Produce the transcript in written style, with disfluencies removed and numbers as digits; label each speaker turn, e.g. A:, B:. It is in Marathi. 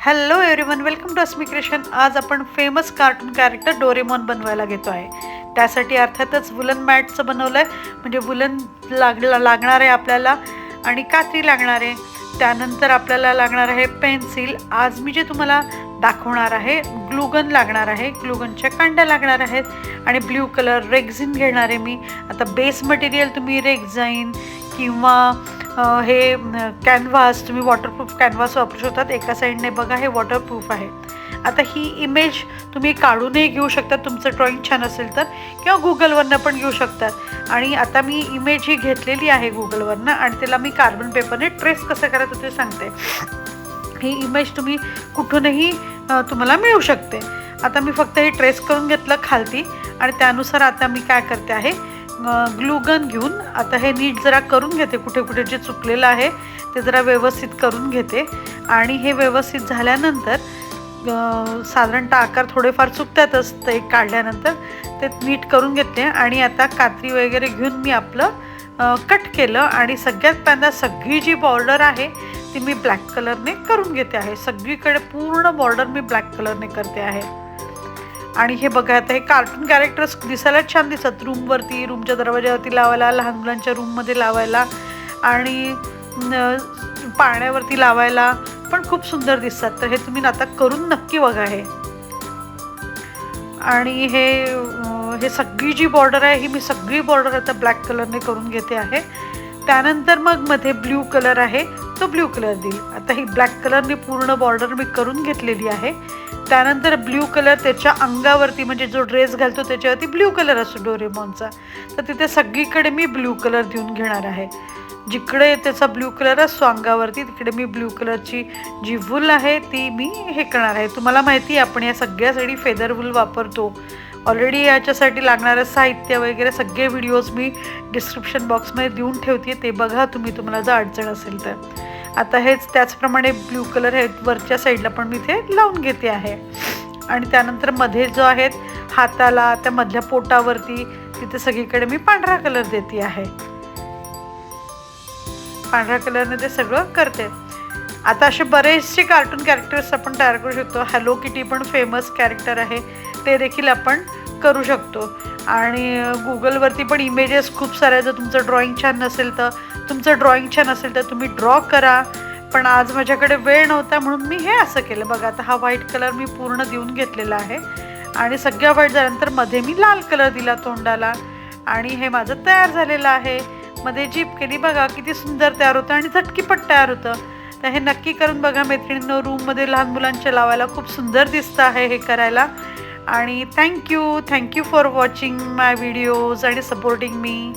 A: Hello everyone, welcome to Asmi creation. आज आपण फेमस कार्टून कॅरेक्टर डोरेमॉन बनवायला घेतो आहे। त्यासाठी अर्थातच वुलन मॅटचं बनवलं आहे, म्हणजे वुलन लागणार आहे आपल्याला आणि कात्री लागणार आहे। त्यानंतर आपल्याला लागणार आहे पेन्सिल। आज मी जे तुम्हाला दाखवणार आहे ग्लूगन लागणार आहे, ग्लूगनच्या कांड्या लागणार आहेत आणि ब्ल्यू कलर रेक्झिन घेणार आहे मी। आता बेस मटेरियल तुम्ही रेक्झाईन किंवा हे कॅनव्हास, तुम्ही वॉटरप्रूफ कॅनव्हास वापरू शकतात। एका साईडने बघा हे वॉटरप्रूफ आहे। आता ही इमेज तुम्ही काढूनही घेऊ शकता तुमचं ड्रॉइंग छान असेल तर, किंवा गुगलवरनं पण घेऊ शकतात। आणि आता मी इमेज ही घेतलेली आहे गुगलवरनं आणि त्याला मी कार्बन पेपरने ट्रेस कसं करायचं ते सांगते। ही इमेज तुम्ही कुठूनही तुम्हाला मिळू शकते। आता मी फक्त हे ट्रेस करून घेतलं खालती आणि त्यानुसार आता मी काय करते आहे, ग्लूगन घेऊन आता हे नीट जरा करून घेते, कुठे कुठे जे चुकलेलं आहे ते जरा व्यवस्थित करून घेते। आणि हे व्यवस्थित झाल्यानंतर साधारणतः आकार थोडेफार चुकतातच ते काढल्यानंतर, ते नीट करून घेते। आणि आता कात्री वगैरे घेऊन मी आपलं कट केलं आणि सगळ्यात पहिल्यांदा सगळी जी बॉर्डर आहे ती मी ब्लॅक कलरने करून घेते आहे। सगळीकडे पूर्ण बॉर्डर मी ब्लॅक कलरने करते आहे। आणि हे बघा, आता हे कार्टून कॅरेक्टर्स दिसायला छान दिसतात, रूमवरती, रूमच्या दरवाज्यावरती लावायला, लहान मुलांच्या रूममध्ये लावायला आणि पाण्यावरती लावायला पण खूप सुंदर दिसतात। तर हे तुम्ही आता करून नक्की बघा हे। आणि हे सगळी जी बॉर्डर आहे ही मी सगळी बॉर्डर आता ब्लॅक कलरने करून घेते आहे। त्यानंतर मग मध्ये ब्ल्यू कलर आहे तो ब्ल्यू कलर देईल। आता ही ब्लॅक कलरने पूर्ण बॉर्डर मी करून घेतलेली आहे। त्यानंतर ब्ल्यू कलर त्याच्या अंगावरती, म्हणजे जो ड्रेस घालतो त्याच्यावरती ब्ल्यू कलर असतो डोरेमॉनचा, तर तिथे सगळीकडे मी ब्ल्यू कलर देऊन घेणार आहे। जिकडे त्याचा ब्ल्यू कलर असतो अंगावरती तिकडे मी ब्ल्यू कलरची जी वूल आहे ती मी हे करणार आहे। तुम्हाला माहिती आहे आपण या सगळ्यासाठी फेदर वूल वापरतो। ऑलरेडी याच्यासाठी लागणारं साहित्य वगैरे सगळे व्हिडिओज मी डिस्क्रिप्शन बॉक्समध्ये देऊन ठेवते, ते बघा तुम्ही, तुम्हाला जर अडचण असेल तर। आता हेच त्याचप्रमाणे ब्ल्यू कलर हे वरच्या साईडला पण मी इथे लावून घेते आहे। आणि त्यानंतर मध्ये जो आहेत हाताला, त्या मधल्या पोटावरती तिथे सगळीकडे मी पांढरा कलर देते आहे। पांढऱ्या कलरने ते सगळं करते। आता असे बरेचसे कार्टून कॅरेक्टर्स आपण तयार करू शकतो। हॅलो किटी पण फेमस कॅरेक्टर आहे, ते देखील आपण करू शकतो। आणि गुगलवरती पण इमेजेस खूप साऱ्या, जर तुमचं ड्रॉइंग छान नसेल तर, तुमचं ड्रॉइंग छान असेल तर तुम्ही ड्रॉ करा। पण आज माझ्याकडे वेळ नव्हता म्हणून मी हे असं केलं। बघा, आता हा व्हाईट कलर मी पूर्ण देऊन घेतलेला आहे आणि सगळ्या व्हाईट झाल्यानंतर मध्ये मी लाल कलर दिला तोंडाला आणि हे माझं तयार झालेलं आहे। मध्ये जीप केली, बघा किती सुंदर तयार होतं आणि झटकीपट तयार होतं। तर हे नक्की करून बघा मैत्रिणींनो, रूममध्ये लहान मुलांच्या लावायला खूप सुंदर दिसतं आहे हे करायला। आणि thank you for watching my videos आणि सपोर्टिंग मी।